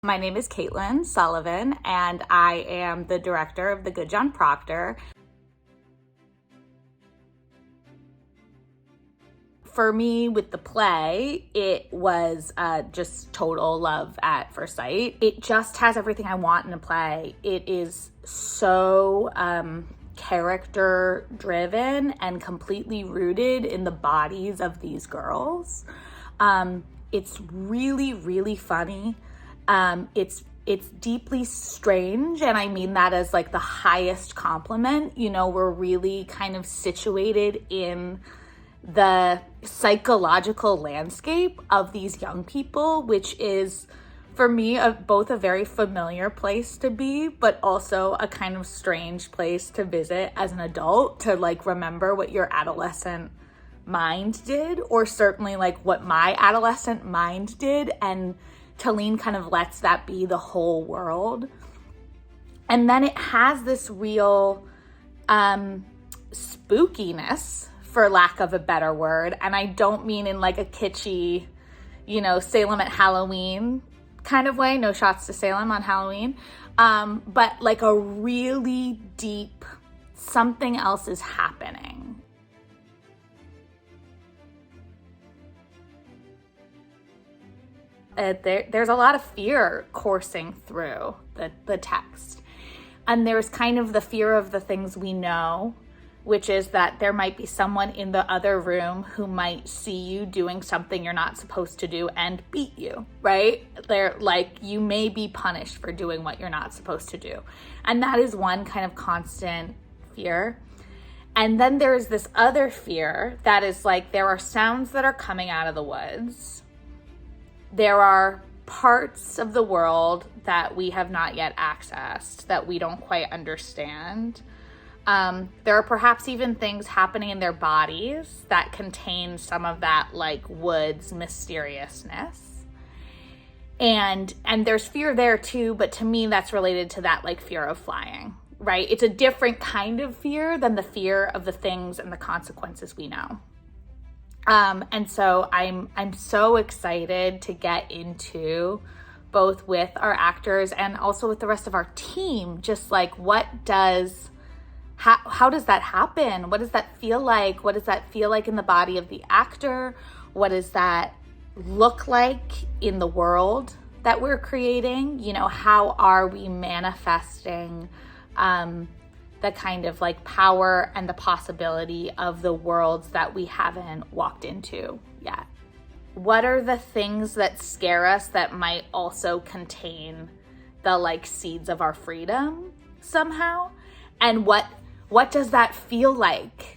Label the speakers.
Speaker 1: My name is Caitlin Sullivan, and I am the director of the Good John Proctor. For me, with the play, it was just total love at first sight. It just has everything I want in a play. It is so character driven and completely rooted in the bodies of these girls. It's really, really funny. It's deeply strange, and I mean that as like the highest compliment. You know, we're really kind of situated in the psychological landscape of these young people, which is, for me, both a very familiar place to be, but also a kind of strange place to visit as an adult, to like remember what your adolescent mind did, or certainly like what my adolescent mind did, and Talene kind of lets that be the whole world. And then it has this real spookiness, for lack of a better word. And I don't mean in like a kitschy, Salem at Halloween kind of way. No shots to Salem on Halloween. But like a really deep, something else is happening. There's a lot of fear coursing through the text. And there's kind of the fear of the things we know, which is that there might be someone in the other room who might see you doing something you're not supposed to do and beat you, right? They're like, you may be punished for doing what you're not supposed to do. And that is one kind of constant fear. And then there's this other fear that is like, there are sounds that are coming out of the woods. There are parts of the world that we have not yet accessed, that we don't quite understand. There are perhaps even things happening in their bodies that contain some of that like woods mysteriousness. And there's fear there too, but to me that's related to that like fear of flying, right? It's a different kind of fear than the fear of the things and the consequences we know. And so I'm so excited to get into, both with our actors and also with the rest of our team, just like how does that happen? What does that feel like? What does that feel like in the body of the actor? What does that look like in the world that we're creating? How are we manifesting the kind of like power and the possibility of the worlds that we haven't walked into yet? What are the things that scare us that might also contain the like seeds of our freedom somehow? And what does that feel like